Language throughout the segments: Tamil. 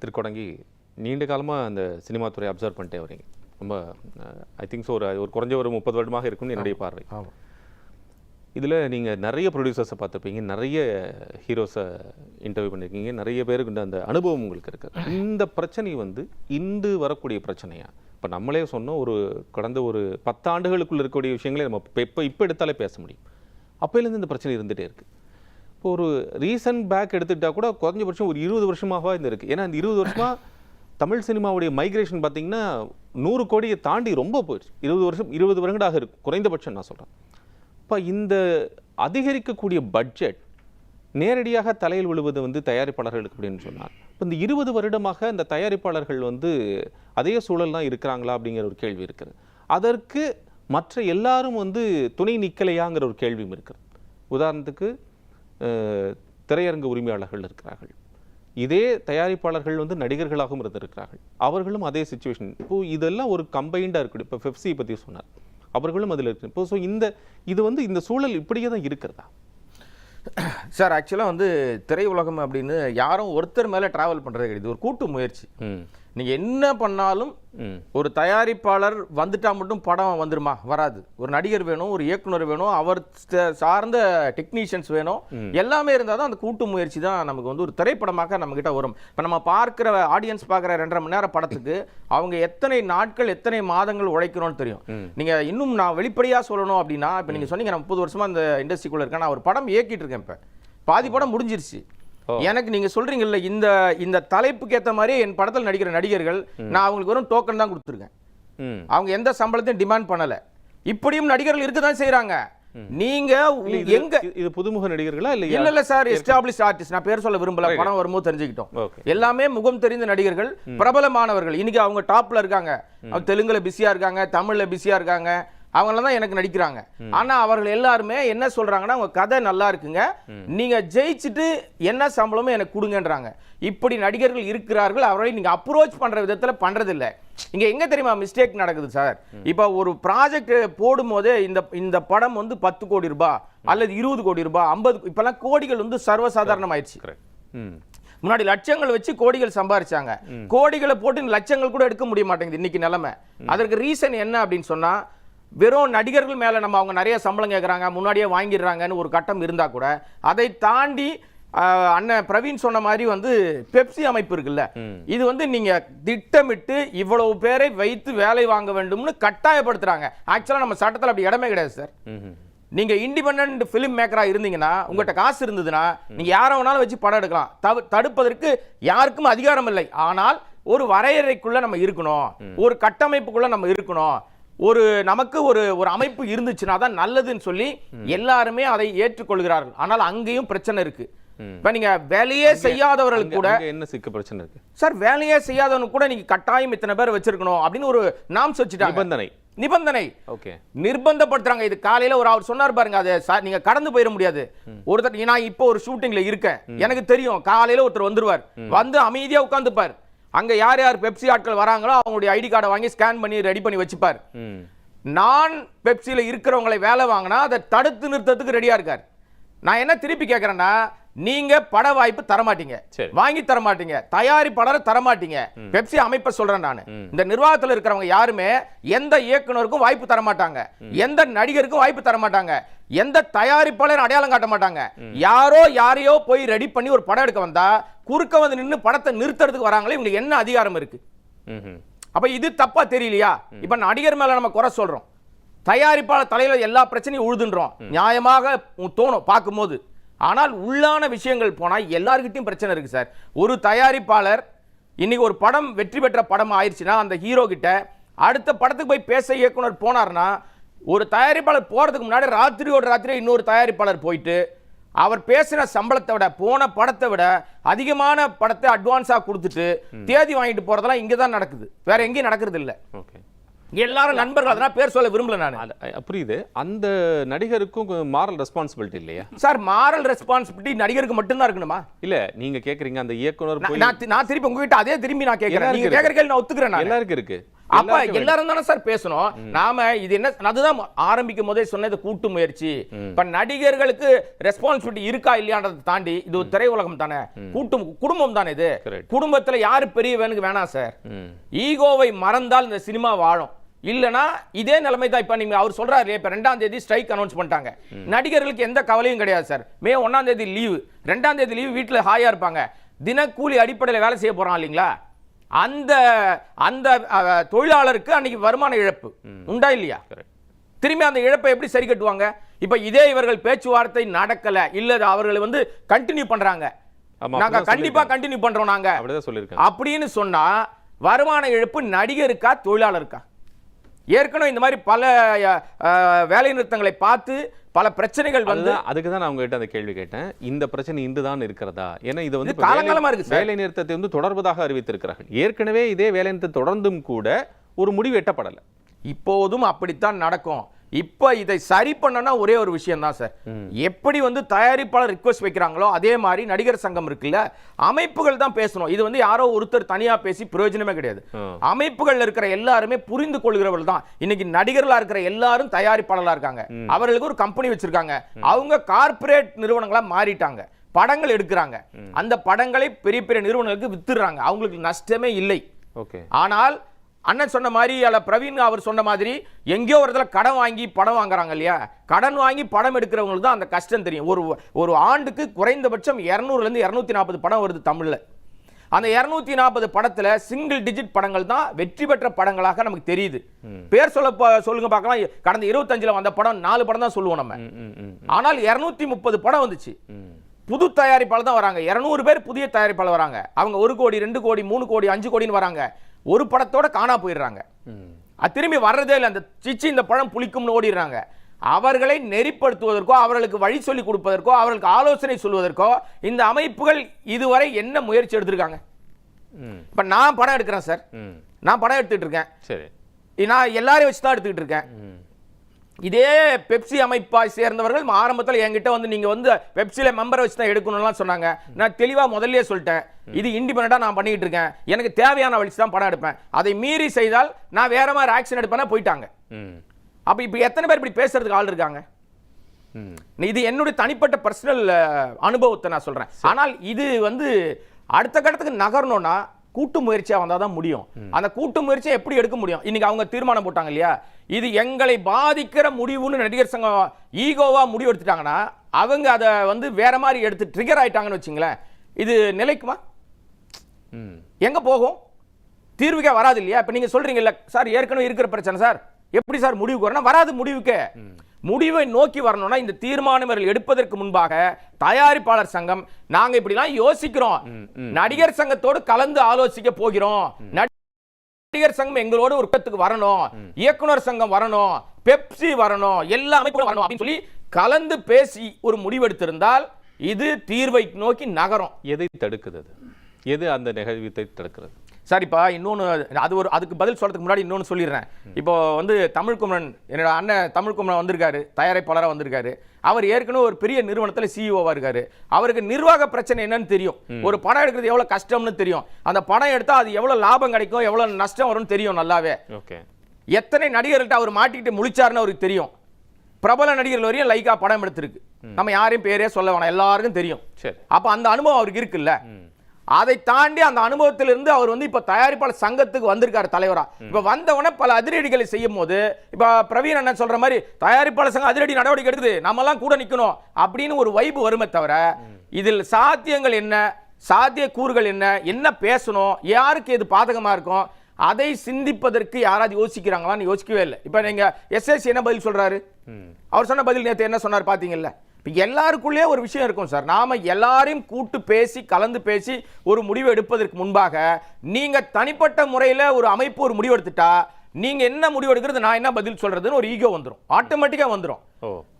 திருக்கொடங்கி நீண்ட காலமாக அந்த சினிமா துறையை அப்சர்வ் பண்ணிட்டே வரீங்க. ரொம்ப ஐ திங்க் ஸோ ஒரு குறைஞ்ச ஒரு 30 வருடமாக இருக்கும்னு என்னுடைய பார்வை. இதில் நீங்கள் நிறைய ப்ரொடியூசர்ஸை பார்த்துருப்பீங்க, நிறைய ஹீரோஸை இன்டர்வியூ பண்ணியிருக்கீங்க, நிறைய பேருக்கு அந்த அனுபவம் உங்களுக்கு இருக்குது. இந்த பிரச்சனை இன்று வரக்கூடிய பிரச்சனையா? இப்போ நம்மளே சொன்னோம், ஒரு கடந்த ஒரு 10 ஆண்டுகளுக்குள்ள இருக்கக்கூடிய விஷயங்களே நம்ம இப்போ எடுத்தாலே பேச முடியும். அப்போலேருந்து இந்த பிரச்சனை இருந்துகிட்டே இருக்குது. இப்போ ஒரு ரீசன்ட் பேக் எடுத்துக்கிட்டால் கூட குறைஞ்சபட்சம் ஒரு 20 வருஷமாக இந்த இருக்குது. ஏன்னா இந்த 20 வருஷமாக தமிழ் சினிமாவுடைய மைக்ரேஷன் பார்த்திங்கன்னா 100 கோடியை தாண்டி ரொம்ப போயிடுச்சு. 20 வருடங்களாக இருக்கும் குறைந்தபட்சம் நான் சொல்கிறேன். இப்போ இந்த அதிகரிக்கக்கூடிய பட்ஜெட் நேரடியாக தலையில் விழுவது தயாரிப்பாளர்களுக்கு அப்படின்னு சொன்னார். இப்போ இந்த 20 வருடமாக இந்த தயாரிப்பாளர்கள் அதே சூழல் தான் இருக்கிறாங்களா அப்படிங்கிற ஒரு கேள்வி இருக்குது. அதற்கு மற்ற எல்லாரும் துணை நிற்கலையாங்கிற ஒரு கேள்வியும் இருக்குது. உதாரணத்துக்கு திரையரங்கு உரிமையாளர்கள் இருக்கிறார்கள், இதே தயாரிப்பாளர்கள் நடிகர்களாகவும் இருந்திருக்கிறார்கள், அவர்களும் அதே சிச்சுவேஷன். இப்போது இதெல்லாம் ஒரு கம்பைண்டாக இருக்குது. இப்போ பெப்சி பற்றி சொன்னார், அவர்களும் அதில் இருக்கு. இப்போ ஸோ இந்த சூழல் இப்படியே தான் இருக்கிறதா சார்? ஆக்சுவலாக திரை உலகம் அப்படின்னு யாரும் ஒருத்தர் மேலே ட்ராவல் பண்ணுறது கிடையாது, ஒரு கூட்டு முயற்சி. நீங்கள் என்ன பண்ணாலும் ஒரு தயாரிப்பாளர் வந்துட்டா மட்டும் படம் வந்துருமா? வராது. ஒரு நடிகர் வேணும், ஒரு இயக்குனர் வேணும், அவர் சார்ந்த டெக்னீஷியன்ஸ் வேணும், எல்லாமே இருந்தால் தான் அந்த கூட்டு முயற்சி தான் நமக்கு ஒரு திரைப்படமாக நம்மக்கிட்ட வரும். இப்போ நம்ம பார்க்குற ஆடியன்ஸ் பார்க்குற 2.5 மணி நேரம் படத்துக்கு அவங்க எத்தனை நாட்கள் எத்தனை மாதங்கள் உழைக்கணும்னு தெரியும். நீங்கள் இன்னும் நான் வெளிப்படையாக சொல்லணும் அப்படின்னா, இப்போ நீங்கள் சொன்னீங்க நான் 30 வருஷமாக இந்த இண்டஸ்ட்ரிக்குள்ளே இருக்கேன், நான் ஒரு படம் இயக்கிட்டு இருக்கேன், இப்போ பாதி படம் முடிஞ்சிருச்சு. எனக்கு நீங்க சொல்றீங்கல்ல இந்த தலைப்புக்கு ஏற்ற மாதிரி என் படத்தில் நடிக்கிற நடிகர்கள் நான் அவங்களுக்கு வெறும் டோக்கன் தான் கொடுத்துருக்கேன். அவங்க எந்த சம்பளத்தையும் டிமாண்ட் பண்ணல. இப்படியும் நடிகர்கள் இருக்கதான் செய்யறாங்க. நீங்க எங்க இது புதுமுக நடிகர்களா இல்ல சார், எஸ்டாப்லிஷ்ட் ஆர்டிஸ்ட், நான் பேர் சொல்ல விரும்பல, படம் வரும்போது தெரிஞ்சுக்கிட்டோம். எல்லாமே முகம் தெரிந்த நடிகர்கள், பிரபலமானவர்கள். இன்னைக்கு அவங்க டாப்ல இருக்காங்க. தெலுங்குல பிஸியா இருக்காங்க, தமிழ்ல பிஸியா இருக்காங்க, அவங்கள தான் எனக்கு நடிக்கிறாங்க. ஆனா அவர்கள் எல்லாருமே என்ன சொல்றாங்கன்னா, உங்க கதை நல்லா இருக்குங்க, நீங்க ஜெயிச்சுட்டு என்ன சம்பளமும் எனக்கு கொடுங்கன்றாங்க. இப்படி நடிகர்கள் இருக்கிறார்கள். அவரை நீங்க அப்ரோச் பண்ற விதத்துல பண்றது இல்ல. இங்க எங்க தெரியுமா மிஸ்டேக் நடக்குது சார்? இப்ப ஒரு ப்ராஜெக்ட் போடும் போதே இந்த படம் 10 கோடி ரூபாய் அல்லது 20 கோடி ரூபாய் 50, இப்பெல்லாம் கோடிகள் சர்வசாதாரணம் ஆயிடுச்சு. முன்னாடி லட்சங்கள் வச்சு கோடிகள் சம்பாரிச்சாங்க. கோடிகளை போட்டு லட்சங்கள் கூட எடுக்க முடிய மாட்டேங்குது இன்னைக்கு நிலைமை. அதற்கு ரீசன் என்ன அப்படின்னு சொன்னா, வெறும் நடிகர்கள் மேல நம்ம அவங்க நிறைய சம்பளம் கேட்கறாங்க, முன்னாடியே வாங்கிடுறாங்கன்னு ஒரு கட்டம் இருந்தா கூட, அதை தாண்டி அண்ணன் பிரவீன் சொன்ன மாதிரி பெப்சி அமைப்பு இருக்குல்ல, இது நீங்க திட்டமிட்டு இவ்வளவு பேரை வைத்து வேலை வாங்க வேண்டும்னு கட்டாயப்படுத்துறாங்க. ஆக்சுவலா நம்ம சட்டத்தில் அப்படி இடமே கிடையாது சார். நீங்க இண்டிபெண்டன்ட் பிலிம் மேக்கரா இருந்தீங்கன்னா, உங்கள்கிட்ட காசு இருந்ததுன்னா நீங்க யாரை வேணாலும் வச்சு படம் எடுக்கலாம். தடுப்பதற்கு யாருக்கும் அதிகாரம் இல்லை. ஆனால் ஒரு வரையறைக்குள்ள நம்ம இருக்கணும், ஒரு கட்டமைப்புக்குள்ள நம்ம இருக்கணும், நமக்கு ஒரு அமைப்பு இருந்துச்சுன்னா தான் நல்லதுன்னு சொல்லி எல்லாருமே அதை ஏற்றுக்கொள்கிறார்கள். ஆனால் அங்கேயும் பிரச்சனை இருக்கு. இப்ப நீங்க வேலையே செய்யாதவர்களுக்கு கூட என்ன சிக்க பிரச்சனை இருக்கு சார்? வேலையே செய்யாதவனுக்கு கூட நீங்க கட்டாயம் இத்தனை பேர் வச்சிருக்கணும் அப்படின்னு ஒரு நாம்ஸ் வச்சுட்டாங்க, நிபந்தனை நிர்பந்தப்படுத்துறாங்க. இது காலையில அவர் சொன்னார் பாருங்க, அதை நீங்க கடந்து போயிட முடியாது. ஒருத்தர், நான் இப்போ ஒரு ஷூட்டிங்ல இருக்கேன், எனக்கு தெரியும் காலையில ஒருத்தர் வந்துருவார், அமைதியா உட்கார்ந்துப்பார். அங்க யார் யார் பெப்சி ஆட்கள் வராங்களோ அவங்களுடைய ஐடி கார்டை வாங்கி ஸ்கேன் பண்ணி ரெடி பண்ணி வச்சுப்பார். நான் பெப்சியில இருக்கிறவங்களை வேலை வாங்கினா அதை தடுத்து நிறுத்தத்துக்கு ரெடியா இருக்கார். நான் என்ன திருப்பி கேட்கிறேன்னா, நீங்க பட வாய்ப்பு தரமாட்டீங்க, வாங்கி தரமாட்டீங்க, தயாரிப்பாளரை தரமாட்டீங்க. பெப்சி அமைப்பை சொல்றேன் நான். இந்த நிர்வாகத்தில் இருக்கிறவங்க யாருமே எந்த இயக்குனருக்கும் வாய்ப்பு தரமாட்டாங்க, எந்த நடிகருக்கும் வாய்ப்பு தரமாட்டாங்க, எந்த தயாரிப்பாளரும் அடையாளம் காட்ட மாட்டாங்க. யாரையோ போய் ரெடி பண்ணி ஒரு படம் எடுக்க வந்தா குறுக்க நின்று படத்தை நிறுத்துறதுக்கு வராங்களே, இவங்களுக்கு என்ன அதிகாரம் இருக்கு? அப்ப இது தப்பா தெரியலையா? இப்ப நடிகர் மேல நம்ம குறை சொல்றோம், தயாரிப்பாளர் தலையில எல்லா பிரச்சனையும் உழுதுன்றோம், நியாயமாக தோணும் பார்க்கும்போது. ஆனால் உள்ளான விஷயங்கள் போனா எல்லார்கிட்டையும் பிரச்சனை இருக்கு சார். ஒரு தயாரிப்பாளர் இன்னைக்கு ஒரு படம் வெற்றி பெற்ற படம் ஆயிடுச்சுன்னா, அந்த ஹீரோ கிட்ட அடுத்த படத்துக்கு போய் பேச இயக்குனர் போனார்னா, ஒரு தயாரிப்பாளர் போறதுக்கு முன்னாடி ராத்திரி இன்னொரு தயாரிப்பாளர் போயிட்டு அவர் பேசின சம்பளத்தை விட போன படத்தை விட அதிகமான படத்தை அட்வான்ஸா கொடுத்துட்டு தேதி வாங்கிட்டு போறதெல்லாம் இங்க தான் நடக்குது, வேற எங்கேயும் நடக்கிறது இல்ல. எல்லாரும் நண்பர்கள், அதனால பேர் சொல்ல விரும்பல நான். புரியுது. அந்த நடிகருக்கும் மாரல் ரெஸ்பான்சிபிலிட்டி இல்லையா சார்? மாரல் ரெஸ்பான்சிபிலிட்டி நடிகருக்கு மட்டும் தான் இருக்கணுமா? இல்ல, நீங்க கேக்குறீங்க அந்த இயக்குனர், நான் திருப்பி உங்ககிட்ட அதே திரும்பி நான் கேக்குறேன். நீங்க கேக்குற கேள்வி நான் ஒத்துக்கிறேன். எல்லாருக்கும் இருக்கு. அப்ப எல்லாரும் தானே சார் பேசணும். நாம இது என்ன, அதுதான் ஆரம்பிக்கும் போதே சொன்னது கூட்டு முயற்சி. இப்ப நடிகர்களுக்கு ரெஸ்பான்சிபிலிட்டி இருக்கா இல்லையான்றதை தாண்டி இது ஒரு திரையுலகம் தானே, குடும்பம் தானே. இது குடும்பத்துல யாரு பெரியவனுக்கு வேணாம் சார். ஈகோவை மறந்தால் இந்த சினிமா வாழும். இல்லனா இதே நிலைமை தான். இப்ப நீங்க அவர் சொல்றாரு, இப்ப 2ஆம் தேதி ஸ்ட்ரைக் அனௌன்ஸ் பண்ணிட்டாங்க. நடிகர்களுக்கு எந்த கவலையும் கிடையாது சார். மே 1ஆம் தேதி லீவு, 2ஆம் தேதி லீவு, வீட்டுல ஹாயா இருப்பாங்க. தினக்கூலி அடிப்படையில் வேலை செய்ய போறான் இல்லைங்களா, அந்த அந்த தொழிலாளருக்கு அன்னைக்கு வருமான இழப்பு உண்டா இல்லையா? திரும்பி அந்த இழப்பை எப்படி சரி கட்டுவாங்க? இப்ப இதே இவர்கள் பேச்சுவார்த்தை நடக்கல, இல்ல அவர்கள் வந்து கண்டினியூ பண்றாங்க, நாங்க கண்டிப்பா கண்டினியூ பண்றோம் நாங்க அப்படின்னு சொன்னா வருமான இழப்பு நடிகருக்கா தொழிலாளருக்கா? ஏற்கனவே இந்த மாதிரி பல வேலை நிறுத்தங்களை பார்த்து பல பிரச்சனைகள் வந்து, அதுக்கு தான் நான் உங்ககிட்ட அந்த கேள்வி கேட்டேன். இந்த பிரச்சனை இன்றுதான் இருக்கிறதா? ஏன்னா இது வந்து காலங்காலமா இருக்கு. வேலை நிறுத்தத்தை வந்து தொடர்வதாக அறிவித்திருக்கிறார்கள். ஏற்கனவே இதே வேலை நிறுத்தம் தொடர்ந்தும் கூட ஒரு முடிவு எட்டப்படலை. இப்போதும் அப்படித்தான் நடக்கும். இப்ப இதை சரி பண்ணனா ஒரே ஒரு விஷயம் தான் சார். எப்படி வந்து தயாரிப்பாளர் ரிக்வெஸ்ட் வைக்கிறாங்களோ அதே மாதிரி நடிகர் சங்கம் இருக்குல்ல, அமைப்புகள் தான் பேசணும். இது வந்து யாரோ ஒருத்தர் தனியா பேசி பிரயோஜனமே கிடையாது. அமைப்புகள் இருக்கிற எல்லாருமே புரிந்து கொள்கிறவர்கள் தான். இன்னைக்கு நடிகர்களா இருக்கிற எல்லாரும் தயாரிப்பாளர்களா இருக்காங்க. அவர்களுக்கு ஒரு கம்பெனி வச்சிருக்காங்க. அவங்க கார்ப்பரேட் நிறுவனங்களா மாறிட்டாங்க. படங்கள் எடுக்கிறாங்க. அந்த படங்களை பெரிய பெரிய நிறுவனங்களுக்கு வித்துறாங்க. அவங்களுக்கு நஷ்டமே இல்லை. ஆனால் அண்ணன் சொன்ன மாதிரி அல்ல பிரவீன் அவர் சொன்ன மாதிரி எங்கேயோ ஒரு இடத்துல கடன் வாங்கி படம் வாங்குறாங்க இல்லையா, கடன் வாங்கி படம் எடுக்கிறவங்களுக்கு தான் அந்த கஷ்டம் தெரியும். ஒரு ஆண்டுக்கு குறைந்தபட்சம் 200 இருந்து 240 படம் வருது தமிழ்ல. அந்த 240 படத்துல சிங்கிள் டிஜிட் படங்கள் தான் வெற்றி பெற்ற படங்களாக நமக்கு தெரியுது. பேர் சொல்லுங்க பார்க்கலாம். கடந்த 25ல வந்த படம் 4 படம் தான் சொல்லுவோம் நம்ம. ஆனால் 230 படம் வந்துச்சு. புது தயாரிப்பாளர் தான் வராங்க. 200 பேர் புதிய தயாரிப்பாளர் வராங்க. அவங்க 1 கோடி 2 கோடி 3 கோடி 5 கோடின்னு வராங்க. ஒரு படத்தோட காணா போயிடுறாங்க. அது திரும்பி வர்றதே இல்லை. அந்த சிச்சி இந்த பழம் புளிக்கும்னு ஓடிடுறாங்க. அவர்களை நெறிப்படுத்துவதற்கோ அவர்களுக்கு வழி சொல்லி கொடுப்பதற்கோ அவர்களுக்கு ஆலோசனை சொல்வதற்கோ இந்த அமைப்புகள் இதுவரை என்ன முயற்சி எடுத்திருக்காங்க? இப்ப நான் படம் எடுக்கிறேன் சார், நான் படம் எடுத்துட்டு இருக்கேன். சரி, நான் எல்லாரையும் வச்சு தான் எடுத்துக்கிட்டு இருக்கேன். இதே பெப்சி அமைப்பாய் சேர்ந்தவர்கள் ஆரம்பத்தில் என்கிட்ட வந்து நீங்க வந்து பெப்சில மெம்பரை வச்சு தான் எடுக்கணும்லாம் சொன்னாங்க. நான் தெளிவா முதல்லயே சொல்லிட்டேன், இது இண்டிபெண்டா நான் பண்ணிட்டு இருக்கேன், எனக்கு தேவையான வழிச்சு தான் படம் எடுப்பேன். அதை மீறி செய்தால் நான் வேற மாதிரி ஆக்ஷன் எடுப்பேன்னா போயிட்டாங்க. அப்ப இப்ப எத்தனை பேர் இப்படி பேசுறதுக்கு ஆள் இருக்காங்க? இது என்னுடைய தனிப்பட்ட பர்சனல் அனுபவத்தை நான் சொல்றேன். ஆனால் இது வந்து அடுத்த கட்டத்துக்கு நகரணும்னா கூட்டு முயற்சியா வந்தாதான் முடியும். அந்த கூட்டு முயற்சியை எப்படி எடுக்க முடியும்? இன்னைக்கு அவங்க தீர்மானம் போட்டாங்க இல்லையா, இது எங்களை பாதிக்கிற முடிவுன்னு நடிகர் சங்கம் ஈகோவா முடிவு எடுத்துட்டாங்கன்னா அவங்க அதை வந்து வேற மாதிரி எடுத்து ட்ரிகர் ஆயிட்டாங்கன்னு வச்சுங்களேன், இது நிலைக்குமா? எங்க போகும்? தீர்வுக்கே வராது இல்லையா? இப்ப நீங்க சொல்றீங்கல்ல சார் ஏற்கனவே இருக்கிற பிரச்சனை சார், எப்படி சார் முடிவுக்கு வரணும்? வராது. முடிவை நோக்கி வரணும்னா இந்த தீர்மானம் எடுப்பதற்கு முன்பாக தயாரிப்பாளர் சங்கம் நாங்க இப்படிலாம் யோசிக்கிறோம், நடிகர் சங்கத்தோடு கலந்து ஆலோசிக்க போகிறோம், நடிகர் சங்கம் எங்களோட ஒரு கத்துக்கு வரணும், இயக்குனர் சங்கம் வரணும், பெப்சி வரணும், எல்லா அமைப்புகளும் வரணும் அப்படின்னு சொல்லி கலந்து பேசி ஒரு முடிவெடுத்திருந்தால் இது தீர்வை நோக்கி நகரும். எதை தடுக்குது? எது அந்த நிகழ்வை தடுக்கிறது? சார் இப்போ இன்னொன்று அதுக்கு பதில் சொல்றதுக்கு முன்னாடி இன்னொன்று சொல்லிடுறேன். இப்போ வந்து தமிழ்குமரன், என்னோட அண்ணன் தமிழ்குமரன் வந்திருக்காரு, தயாரிப்பாளராக வந்திருக்காரு. அவர் ஏற்கனவே ஒரு பெரிய நிறுவனத்தில் சிஇஓவா இருக்காரு. அவருக்கு நிர்வாக பிரச்சனை என்னன்னு தெரியும். ஒரு படம் எடுக்கிறது எவ்வளவு கஷ்டம்னு தெரியும். அந்த படம் எடுத்தா அது எவ்வளவு லாபம் கிடைக்கும், எவ்வளவு நஷ்டம் வரும்னு தெரியும் நல்லாவே. எத்தனை நடிகர்கள்ட்ட அவர் மாட்டிக்கிட்டு முழிச்சாருன்னு அவருக்கு தெரியும். பிரபல நடிகர்கள் வரையும் லைக்கா படம் எடுத்திருக்கு. நம்ம யாரையும் பேரே சொல்ல வேணாம், எல்லாருக்கும் தெரியும். அப்ப அந்த அனுபவம் அவருக்கு இருக்குல்ல. அதை தாண்டி அந்த அனுபவத்திலிருந்து அவர் வந்து இப்ப தயாரிப்பாளர் சங்கத்துக்கு வந்திருக்காரு தலைவரா. இப்ப வந்தவன பல அதிரடிகளை செய்யும் போது இப்ப பிரவீன் அண்ணன் சொல்ற மாதிரி தயாரிப்பாளர் சங்கம் அதிரடி நடவடிக்கை எடுக்குது, நம்ம எல்லாம் கூட நிக்கணும் அப்படின்னு ஒரு வைப்பு வருமே தவிர இதில் சாத்தியங்கள் என்ன, சாத்திய கூறுகள் என்ன பேசணும், யாருக்கு எது பாதகமா இருக்கும் அதை சிந்திப்பதற்கு யாராவது யோசிக்கிறாங்களான்னு யோசிக்கவே இல்லை. இப்ப நீங்க எஸ்எஸ் என்ன பதில் சொல்றாரு? அவர் சொன்ன பதில் நேற்று என்ன சொன்னார் பாத்தீங்கல்ல. எல்லாருக்குள்ளே ஒரு விஷயம் இருக்கும் சார். நாம எல்லாரையும் கூட்டு பேசி கலந்து பேசி ஒரு முடிவு எடுப்பதற்கு முன்பாக நீங்க தனிப்பட்ட முறையில் ஒரு அமைப்பு ஒரு முடிவு எடுத்துட்டா நீங்க என்ன முடிவு எடுக்கிறது, நான் என்ன பதில் சொல்றதுன்னு ஒரு ஈகோ வந்துடும், ஆட்டோமேட்டிக்கா வந்துடும்.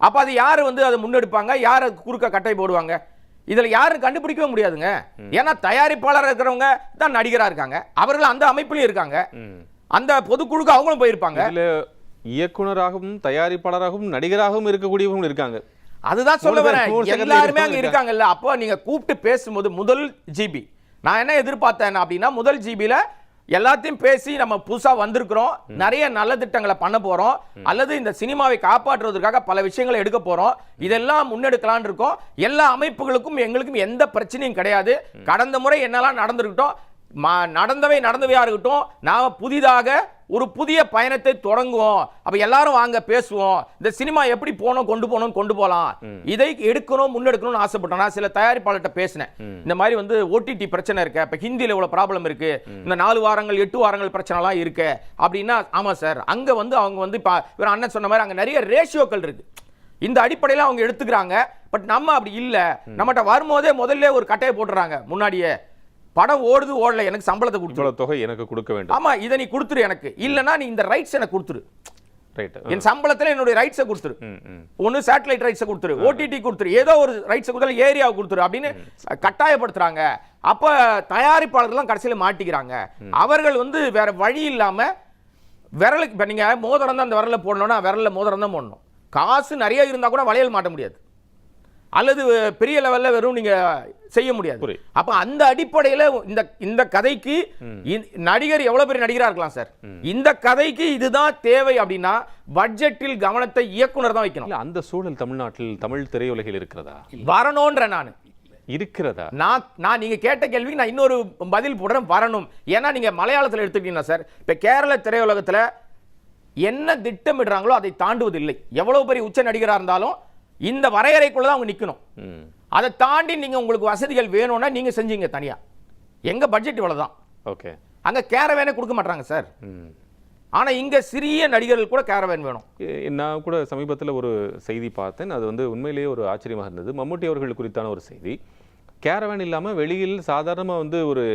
அப்ப அது யாரு வந்து அதை முன்னெடுப்பாங்க, யார் குறுக்க கட்டை போடுவாங்க, இதுல யாரும் கண்டுபிடிக்கவே முடியாதுங்க. ஏன்னா தயாரிப்பாளர் இருக்கிறவங்க தான் நடிகரா இருக்காங்க, அவர்கள் அந்த அமைப்புலயும் இருக்காங்க, அந்த பொதுக்குழுக்கு அவங்களும் போயிருப்பாங்க. இயக்குனராகவும் தயாரிப்பாளராகவும் நடிகராகவும் இருக்கக்கூடியவங்க இருக்காங்க. அதுதான் சொல்ல வரேன், எல்லாருமே அங்க இருக்காங்கல்ல. அப்போ நீங்க கூப்பிட்டு பேசும்போது முதல் ஜிபி நான் என்ன எதிர்பார்த்தேன் அப்படின்னா, முதல் ஜிபில எல்லாத்தையும் பேசி நம்ம புதுசா வந்திருக்கிறோம், நிறைய நல்ல திட்டங்களை பண்ண போறோம், அல்லது இந்த சினிமாவை காப்பாற்றுவதற்காக பல விஷயங்களை எடுக்க போறோம், இதெல்லாம் முன்னெடுக்கலாம்னு இருக்கோம். எல்லா அமைப்புகளுக்கும் எங்களுக்கும் எந்த பிரச்சனையும் கிடையாது. கடந்த முறை என்னெல்லாம் நடந்திருக்கட்டும், நடந்தவையா இருக்கட்டும், நாம புதிதாக ஒரு புதிய பயணத்தை தொடங்குவோம். அப்ப எல்லாரும் வாங்க பேசுவோம், இந்த சினிமா எப்படி கொண்டு போகலாம், இதை எடுக்கணும் முன்னெடுக்கணும்னு ஆசைப்பட்டோம். நான் சில தயாரிப்பாளர்கிட்ட பேசினேன், இந்த மாதிரி வந்து ஓடிடி பிரச்சனை இருக்கு, இப்ப ஹிந்தியில இவ்வளவு ப்ராப்ளம் இருக்கு, இந்த 4 வாரங்கள் 8 வாரங்கள் பிரச்சனை எல்லாம் இருக்கு அப்படின்னா, ஆமா சார், அங்க வந்து அவங்க வந்து இவர் அண்ணன் சொன்ன மாதிரி அங்க நிறைய ரேஷியோக்கள் இருக்கு, இந்த அடிப்படையில் அவங்க எடுத்துக்கிறாங்க. பட் நம்ம அப்படி இல்லை, நம்மகிட்ட வரும்போதே முதல்ல ஒரு கட்டையை போட்டுறாங்க, முன்னாடியே படம் ஓடுது ஓடல, எனக்கு சம்பளத்தை கொடுத்து தொகை எனக்கு கொடுக்க வேண்டும், ஆமா இதை நீ கொடுத்துரு, எனக்கு இல்லனா நீ இந்த ரைட்ஸ் எனக்கு கொடுத்துரு, என் சம்பளத்துல என்னுடைய ரைட்ஸை கொடுத்துரு, ஒன்னு சேட்டலைட் ரைட்ஸை கொடுத்துரு, ஓடிடி கொடுத்துரு, ஏதோ ஒரு ரைட்ஸை கொடுத்தாலும் ஏரியாவை கொடுத்துரு அப்படின்னு கட்டாயப்படுத்துறாங்க. அப்ப தயாரிப்பாளர்கள் கடைசியில மாட்டிக்கிறாங்க. அவர்கள் வந்து வேற வழி இல்லாம விரலுக்கு, இப்ப நீங்க மோதிரம் தான் அந்த விரல போடணும்னா விரல்ல மோதிரம் தான் போடணும், காசு நிறைய இருந்தா கூட வளையல் மாட்ட முடியாது, அல்லது பெரிய லெவல்ல வெறும் நீங்க செய்ய முடியாது. அப்ப அந்த அடிப்படையில் இந்த கதைக்கு நடிகர் எவ்வளவு பெரிய நடிகரா இருக்கலாம் சார், இந்த கதைக்கு இதுதான் தேவை அப்படின்னா பட்ஜெட்டில் கவனத்தை இயக்குனர் தான் வைக்கணும். அந்த சூழல் தமிழ்நாட்டில் தமிழ் திரையுலகில் இருக்கிறதா? வரணும்ன்ற நான் இருக்கிறதா? நான் நீங்க கேட்ட கேள்விக்கு நான் இன்னொரு பதில் போடுறேன், வரணும். ஏன்னா நீங்க மலையாளத்தில் எடுத்துக்கிட்டீங்கன்னா சார், இப்ப கேரள திரையுலகத்துல என்ன திட்டமிடுறாங்களோ அதை தாண்டுவதில்லை. எவ்வளவு பெரிய உச்ச நடிகரா இருந்தாலும் இந்த வரையறைக்குள்ள தான் அவங்க நிக்கணும். அதை தாண்டி நீங்க உங்களுக்கு வசதிகள் வேணும்னா நீங்க செஞ்சீங்க தனியா, எங்க பட்ஜெட் இவ்வளவுதான், ஓகே, அங்க கேரவேனே கொடுக்க மாட்டாங்க சார். ஆனா இங்க சிறிய நடிகர்கள் கூட கேரவேன் வேணும். நான் கூட சமீபத்தில் ஒரு செய்தி பார்த்தேன், அது வந்து உண்மையிலேயே ஒரு ஆச்சரியமாக இருந்தது. மம்முட்டி அவர்கள் குறித்தான ஒரு செய்தி. கேரவேன் இல்லாமல் வெளியில் சாதாரணமாக வந்து ஒரு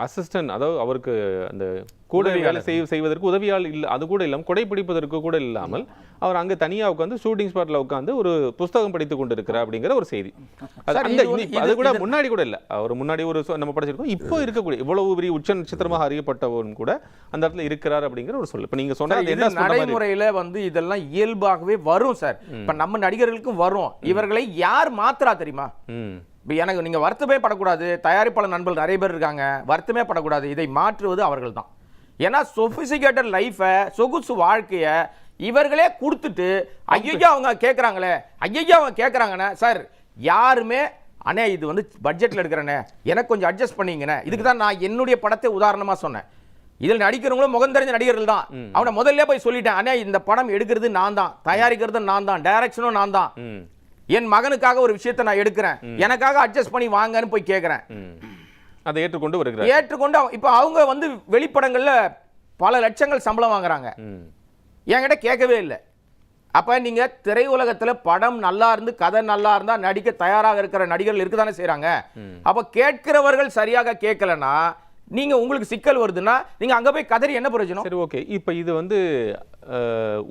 அசிஸ்டன்ட், அதாவது அவருக்கு அந்த கூட வேலை செய்வதற்கு உதவியால் இல்லை, அது கூட இல்லாமல் கொடை பிடிப்பதற்கு கூட இல்லாமல் அவர் அங்கே தனியாக உட்காந்து ஷூட்டிங் ஸ்பாட்டில் உட்காந்து ஒரு புஸ்தகம் படித்து கொண்டு இருக்கிறார் அப்படிங்கிற ஒரு செய்தி. அது கூட முன்னாடி கூட இல்லை, அவர் முன்னாடி ஒரு நம்ம படிச்சிருக்கோம், இப்போ இருக்கக்கூடிய இவ்வளவு பெரிய உச்ச நட்சத்திரமாக அறியப்பட்டவரும் கூட அந்த இடத்துல இருக்கிறார் அப்படிங்கிற ஒரு சொல்லு. இப்போ நீங்கள் சொன்ன நடைமுறையில் வந்து இதெல்லாம் இயல்பாகவே வரும் சார். இப்போ நம்ம நடிகர்களுக்கும் வரும், இவர்களை யார் மாத்திரா தெரியுமா? இப்போ எனக்கு நீங்கள் வருத்தமே படக்கூடாது, தயாரிப்பாளர் நண்பர்கள் நிறைய பேர் இருக்காங்க, வருத்தமே படக்கூடாது, இதை மாற்றுவது அவர்கள் தான். ஏன்னா சொபிசிகேட்டட் லைஃபை, சொகுசு வாழ்க்கையை இவர்களே கொடுத்துட்டு ஐயோ அவங்க கேட்குறாங்களே, ஐயோ அவங்க கேட்குறாங்கண்ணே சார், யாருமே அண்ணே இது வந்து பட்ஜெட்டில் எடுக்கிறேண்ணே எனக்கு கொஞ்சம் அட்ஜஸ்ட் பண்ணிங்கண்ணே, இதுக்கு தான் நான் என்னுடைய படத்தை உதாரணமாக சொன்னேன். இதில் நடிக்கிறவங்களும் முகம் தெரிஞ்ச நடிகர்கள் தான். அவனை முதல்ல போய் சொல்லிட்டேன், அண்ணே இந்த படம் எடுக்கிறது நான் தான், தயாரிக்கிறது நான் தான், டைரக்ஷனும் நான் தான், என் மகனுக்காக ஒரு விஷயத்தை நான் எடுக்கிறேன், எனக்காக அட்ஜஸ்ட் பண்ணி வாங்கன்னு போய் கேட்கிறேன். அதை ஏற்றுக்கொண்டு வருகிறார். ஏற்றுக்கொண்டு இப்போ அவங்க வந்து வெளிப்படங்கள்ல பல லட்சங்கள் சம்பளம் வாங்குறாங்க, என்கிட்ட கேட்கவே இல்லை. அப்ப நீங்க திரையுலகத்துல படம் நல்லா இருந்து கதை நல்லா இருந்தா நடிக்க தயாராக இருக்கிற நடிகர்கள் இருக்குதானே செய்யறாங்க. அப்ப கேட்கிறவர்கள் சரியாக கேட்கலன்னா நீங்க உங்களுக்கு சிக்கல் வருதுன்னா நீங்க அங்க போய் கதறி என்ன பிரயோஜனம்? சரி, ஓகே. இப்ப இது வந்து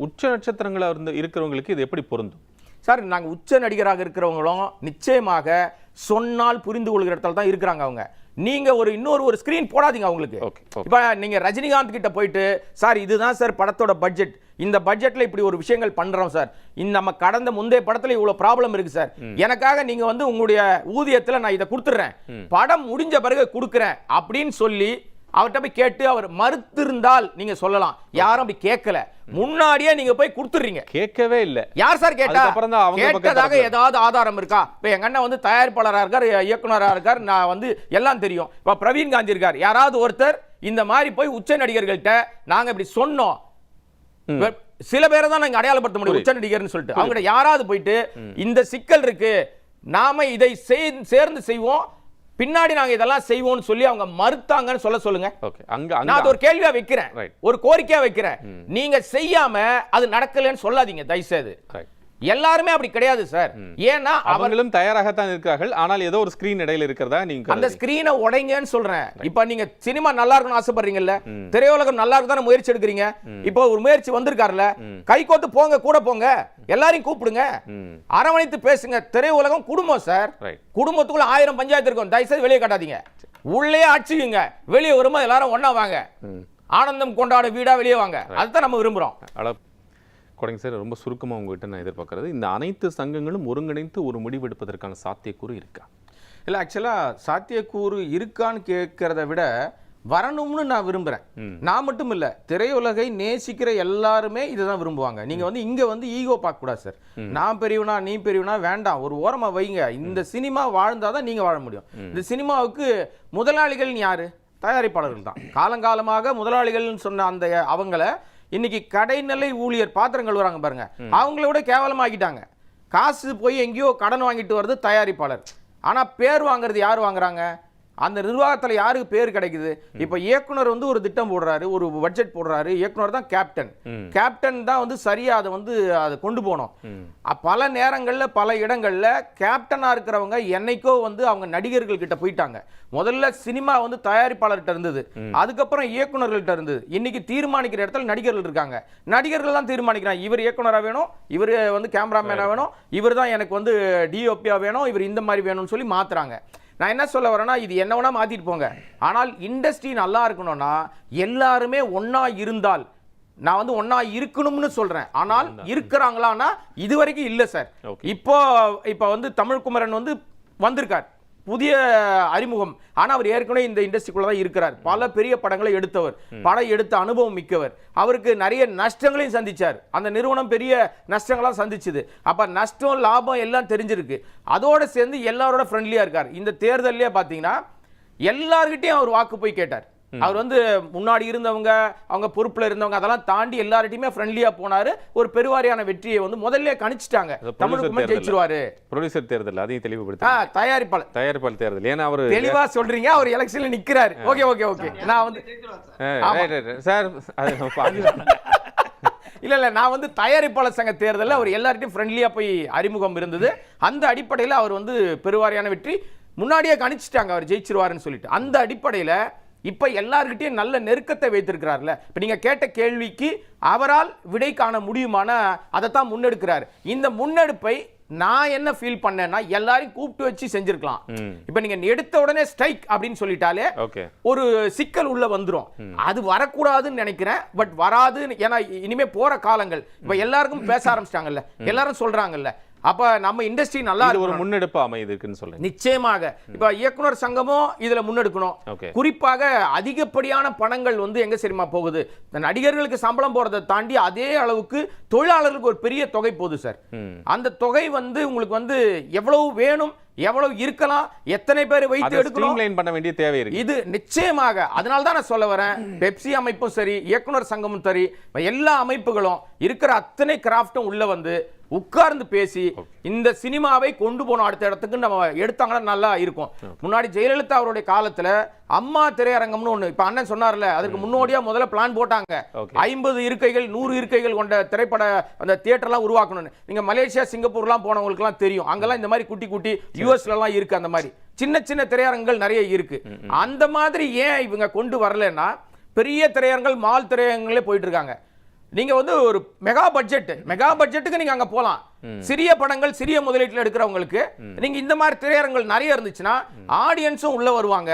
உச்ச நட்சத்திரங்களா இருந்து இருக்கிறவங்களுக்கு இது எப்படி பொருந்தும் சார்? நாங்க உச்ச நடிகராக இருக்கிறவங்களும் நிச்சயமாக சொன்னால் புரிந்து கொள்கிற இடத்துல தான் இருக்கிறாங்க அவங்க. நீங்க இன்னொரு ஸ்கிரீன் போடாதீங்க அவங்களுக்கு. இப்ப நீங்க ரஜினிகாந்த் கிட்ட போயிட்டு சார் இதுதான் சார் படத்தோட பட்ஜெட், இந்த பட்ஜெட்ல இப்படி ஒரு விஷயங்கள் பண்றோம் சார், நம்ம கடந்த முந்தைய படத்துல இவ்வளவு ப்ராப்ளம் இருக்கு சார், எனக்காக நீங்க வந்து உங்களுடைய ஊதியத்துல நான் இதை கொடுத்துறேன், படம் முடிஞ்ச பிறகு கொடுக்குறேன் அப்படின்னு சொல்லி அவர்கிட்ட போய் கேட்டு அவர் மறுத்திருந்தால் நீங்க சொல்லலாம். யாரும் அப்படி கேட்கல, முன்னாடியே நீங்க போய் கொடுத்துறீங்க. கேட்கவே இல்ல. யார் சார் கேட்டா? கேட்டதாக ஏதாவது ஆதாரம் இருக்கா? இப்ப எங்க அண்ணன் வந்து தயாரிப்பாளராக இருக்கார், இயக்குனராக இருக்கார், நான் வந்து எல்லாம் தெரியும். இப்ப பிரவீன் காந்தி இருக்கார், யாராவது ஒருத்தர் இந்த மாதிரி போய் உச்ச நடிகர்கள்ட்ட நாங்க இப்படி சொன்னோம், சில பேரை தான் நாங்க அடையாளப்படுத்த முடியும் உச்ச நடிகர்னு சொல்லிட்டு, அவங்க யாராவது போயிட்டு இந்த சிக்கல் இருக்கு நாம இதை சேர்ந்து செய்வோம் பின்னாடி நாங்க இதெல்லாம் செய்வோம்னு சொல்லி அவங்க மறுத்தாங்கன்னு சொல்லுங்க. நான் ஒரு கேள்வியா வைக்கிறேன், ஒரு கோரிக்கையா வைக்கிறேன், நீங்க செய்யாம அது நடக்கலன்னு சொல்லாதீங்க தயவுசெய்து. எல்லாருமே அப்படி கிடையாது சார். ஏன்னா அவங்களும் தயாராகத்தான் இருக்கிறார்கள், ஆனால் ஏதோ ஒரு ஸ்கிரீன் இடையில இருக்கிறதா நீங்க அந்த ஸ்கிரீனை உடைங்கன்னு சொல்றேன். இப்ப நீங்க சினிமா நல்லா இருக்கணும்னு ஆசைப்படுறீங்கல்ல, திரையுலகம் நல்லா இருக்குதான முயற்சி எடுக்கிறீங்க, இப்போ ஒரு முயற்சி வந்திருக்காருல்ல, கை கோத்து போங்க, கூட போங்க, எல்லாரையும் கூப்பிடுங்க, அரவணைத்து பேசுங்க. திரையுலகம் குடும்பம் சார், குடும்பத்துக்குள்ள 1000 பஞ்சாயத்து இருக்கும், தயவுசெய்து வெளியே காட்டாதீங்க, உள்ளே அடிச்சுக்குங்க, வெளியே வரும்போது எல்லாரும் ஒன்னா வாங்க, ஆனந்தம் கொண்டாட வீடா வெளியே வாங்க, அதுதான் நம்ம விரும்புறோம். கொடைங்க சார், ரொம்ப சுருக்கமாக உங்ககிட்ட நான் எதிர்பார்க்கறது, இந்த அனைத்து சங்கங்களும் ஒருங்கிணைந்து ஒரு முடிவெடுப்பதற்கான சாத்தியக்கூறு இருக்கா? இல்லை, ஆக்சுவலாக சாத்தியக்கூறு இருக்கான்னு கேட்கறத விட வரணும்னு நான் விரும்புறேன். நான் மட்டும் இல்ல, திரையுலகை நேசிக்கிற எல்லாருமே இதுதான் விரும்புவாங்க. நீங்க வந்து இங்க வந்து ஈகோ பார்க்க கூடாது சார். நான் பெரியவனா நீ பெரியவனா வேண்டாம், ஒரு ஓரமா வைங்க. இந்த சினிமா வாழ்ந்தாதான் நீங்க வாழ முடியும். இந்த சினிமாவுக்கு முதலாளிகள் யாரு? தயாரிப்பாளர்கள் தான். காலங்காலமாக முதலாளிகள்னு சொன்ன அந்த அவங்கள இன்னைக்கு கடைநிலை ஊழியர் பாத்திரங்கள் வராங்க பாருங்க, அவங்கள விட கேவலமாக்கிட்டாங்க. காசு போய் எங்கேயோ கடன் வாங்கிட்டு வருது தயாரிப்பாளர். ஆனா பேர் வாங்குறது யார் வாங்குறாங்க? அந்த நிர்வாகத்தில் யாருக்கு பேர் கிடைக்குது? இப்ப இயக்குனர் வந்து ஒரு திட்டம் போடுறாரு, ஒரு பட்ஜெட் போடுறாரு, இயக்குனர் தான் கேப்டன். கேப்டன் தான் வந்து சரியா அதை வந்து அதை கொண்டு போனோம். பல நேரங்கள்ல பல இடங்கள்ல கேப்டனா இருக்கிறவங்க என்னைக்கோ வந்து அவங்க நடிகர்கள் கிட்ட போயிட்டாங்க. முதல்ல சினிமா வந்து தயாரிப்பாளர்கிட்ட இருந்தது, அதுக்கப்புறம் இயக்குனர்கள்ட்ட இருந்தது. இன்னைக்கு தீர்மானிக்கிற இடத்துல நடிகர்கள் இருக்காங்க. நடிகர்கள் தான் தீர்மானிக்கிறாங்க, இவர் இயக்குனரா வேணும், இவர் வந்து கேமராமேனா வேணும், இவர் தான் எனக்கு வந்து டிஓபியா வேணும், இவர் இந்த மாதிரி வேணும்னு சொல்லி மாத்துறாங்க. நான் என்ன சொல்ல வரேன்னா, இது என்ன வேணா மாத்திட்டு போங்க, ஆனால் இண்டஸ்ட்ரி நல்லா இருக்கணும்னா எல்லாருமே ஒன்னா இருந்தால், நான் வந்து ஒன்னா இருக்கணும்னு சொல்றேன். ஆனால் இருக்கிறாங்களான்னா இது வரைக்கும் இல்ல சார். இப்போ வந்து தமிழ்குமரன் வந்து வந்திருக்கார், புதிய அறிமுகம். ஆனா அவர் ஏற்கனவே இந்த இண்டஸ்ட்ரிக்குள்ள தான் இருக்கிறார். பல பெரிய படங்களை எடுத்தவர், படம் எடுத்த அனுபவம் மிக்கவர். அவருக்கு நிறைய நஷ்டங்களையும் சந்திச்சார். அந்த நிறுவனம் பெரிய நஷ்டங்களாம் சந்திச்சுது. அப்ப நஷ்டம் லாபம் எல்லாம் தெரிஞ்சிருக்கு. அதோட சேர்ந்து எல்லாரோட ஃப்ரெண்ட்லியா இருக்கார். இந்த தேர்தல்லே பாத்தீங்கன்னா எல்லார்கிட்டையும் அவர் வாக்கு போய் கேட்டார். அவர் வந்து முன்னாடி இருந்தவங்க, அவங்க பொறுப்புல இருந்தவங்க அதெல்லாம் தாண்டி எல்லார்கிட்டயுமே ஃப்ரெண்ட்லியா போனாரு. ஒரு பெருவாரியான வெற்றியை வந்து முதல்ல கணிச்சிட்டாங்க, தமிழுக்குமே ஜெயிச்சிருவாரு. ப்ரொடியூசர் தேர்தல் அதையும் தெளிவுபடுத்த, தயாரிப்பாளர் தேர்தல் ஏன்னா அவர் தெளிவா சொல்றீங்க, அவர் எலெக்ஷன்ல நிக்கிறாரு. ஓகே ஓகே ஓகே, நான் வந்து சார் இல்ல நான் வந்து தயாரிப்பாளர் சங்க தேர்தலில் அவர் எல்லார்கிட்டையும் ஃப்ரெண்ட்லியா போய் அறிமுகம் இருந்தது. அந்த அடிப்படையில் அவர் வந்து பெருவாரியான வெற்றி முன்னாடியே கணிச்சிட்டாங்க, அவர் ஜெயிச்சிருவாருன்னு சொல்லிட்டு. அந்த அடிப்படையில் இப்ப எல்லார்கிட்டையும் நல்ல நெருக்கத்தை வைத்திருக்கிறார்ல. இப்ப நீங்க கேட்ட கேள்விக்கு அவரால் விடை காண முடியுமான அதை தான் முன்னெடுக்கிறார். இந்த முன்னெடுப்பை நான் என்ன ஃபீல் பண்ணேன்னா, எல்லாரையும் கூப்பிட்டு வச்சு செஞ்சிருக்கலாம். இப்ப நீங்க எடுத்த உடனே ஸ்ட்ரைக் அப்படின்னு சொல்லிட்டாலே ஒரு சிக்கல் உள்ள வந்துரும். அது வரக்கூடாதுன்னு நினைக்கிறேன், பட் வராது. ஏன்னா இனிமே போற காலங்கள் இப்ப எல்லாருக்கும் பேச ஆரம்பிச்சிட்டாங்கல்ல, எல்லாரும் சொல்றாங்கல்ல, அப்ப நம்ம இண்டஸ்ட்ரி நல்லா ஒரு முன்னெடுப்பு அமைதிக்குன்னு சொல்லுங்க. நிச்சயமாக இப்ப இயக்குனர் சங்கமும் இதுல முன்னெடுக்கணும். குறிப்பாக அதிகப்படியான பணங்கள் வந்து எங்க சரிமா போகுது, நடிகர்களுக்கு சம்பளம் போறதை தாண்டி அதே அளவுக்கு தொழிலாளர்களுக்கு ஒரு பெரிய தொகை போகுது சார். அந்த தொகை வந்து உங்களுக்கு வந்து எவ்வளவு வேணும், எவ்வளவு இருக்கலாம், எத்தனை பேர் வைத்து எடுக்கணும் பண்ண வேண்டிய தேவை இருக்கு. இது நிச்சயமாக. அதனால தான் நான் சொல்ல வரேன், பெப்சி அமைப்பும் சரி, இயக்குனர் சங்கமும் சரி, எல்லா அமைப்புகளும் இருக்கிற அத்தனை கிராஃப்டும் உள்ள வந்து உட்கார்ந்து பேசி இந்த சினிமாவை கொண்டு போன அடுத்த இடத்துக்கு நம்ம எடுத்தாங்கன்னா நல்லா இருக்கும். முன்னாடி ஜெயலலிதா அவருடைய காலத்துல அம்மா திரையரங்கம்னு ஒண்ணு, இப்ப அண்ணன் சொன்னார்ல, அதுக்கு முன்னோடியா முதல்ல பிளான் போட்டாங்க. 50 இருக்கைகள் 100 இருக்கைகள் கொண்ட திரைப்பட அந்த தியேட்டர்லாம் உருவாக்கணும்னு. நீங்க மலேசியா சிங்கப்பூர்லாம் போனவங்களுக்கு எல்லாம் தெரியும், அங்கெல்லாம் இந்த மாதிரி குட்டி குட்டி யூஎஸ்ல எல்லாம் இருக்கு. அந்த மாதிரி சின்ன சின்ன திரையரங்குகள் நிறைய இருக்கு. அந்த மாதிரி ஏன் இவங்க கொண்டு வரலன்னா, பெரிய திரையரங்குகள் மால் திரையரங்களே போயிட்டு இருக்காங்க. நீங்க வந்து ஒரு மெகா பட்ஜெட்டுக்கு நீங்க அங்க போலாம். சிறிய படங்கள் சிறிய முதலீட்டில் எடுக்கிறவங்களுக்கு நீங்க இந்த மாதிரி திரையரங்குகள் நிறைய இருந்துச்சுன்னா ஆடியன்ஸும் உள்ள வருவாங்க,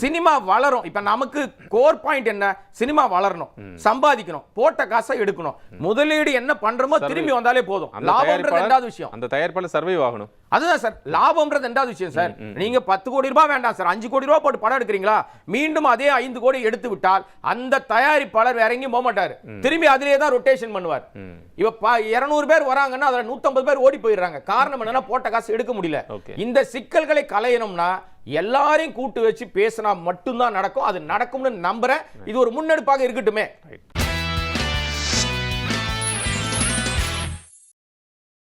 சினிமா வளரும். இப்ப நமக்கு கோர் பாயிண்ட் என்ன, சினிமா வளரணும், சம்பாதிக்கணும், போட்ட காசை எடுக்கணும், முதலீடு என்ன பண்றோமோ திரும்பி வந்தாலே போதும். லாபம்ன்றது ரெண்டாவது விஷயம். அந்த தயாரிப்பாளர் சர்வைவ் ஆகணும், அதுதான் சார் லாபம்ன்றது ரெண்டாவது விஷயம் சார். நீங்க 10 கோடி ரூபாய் வேண்டாம் சார், 5 கோடி ரூபாய் போட்டு படம் எடுக்கிறீங்களா, மீண்டும் அதே 5 கோடி எடுத்து விட்டால் அந்த தயாரிப்பாளர் வேற எங்கேயும் போக மாட்டாரு, திரும்பி அதிலேயே தான் ரொட்டேஷன் பண்ணுவார். இப்ப 200 பேர் வராங்கன்னா அதுல 150 பேர் ஓடி போயிடுறாங்க. காரணம் என்னன்னா, போட்ட காசு எடுக்க முடியல. இந்த சிக்கல்களை களையணும்னா எல்லாரையும் கூட்டு வச்சு பேசினா மட்டும்தான் நடக்கும். அது நடக்கும்னு நம்புறேன். இது ஒரு முன்னெடுப்பாக இருக்கட்டுமே.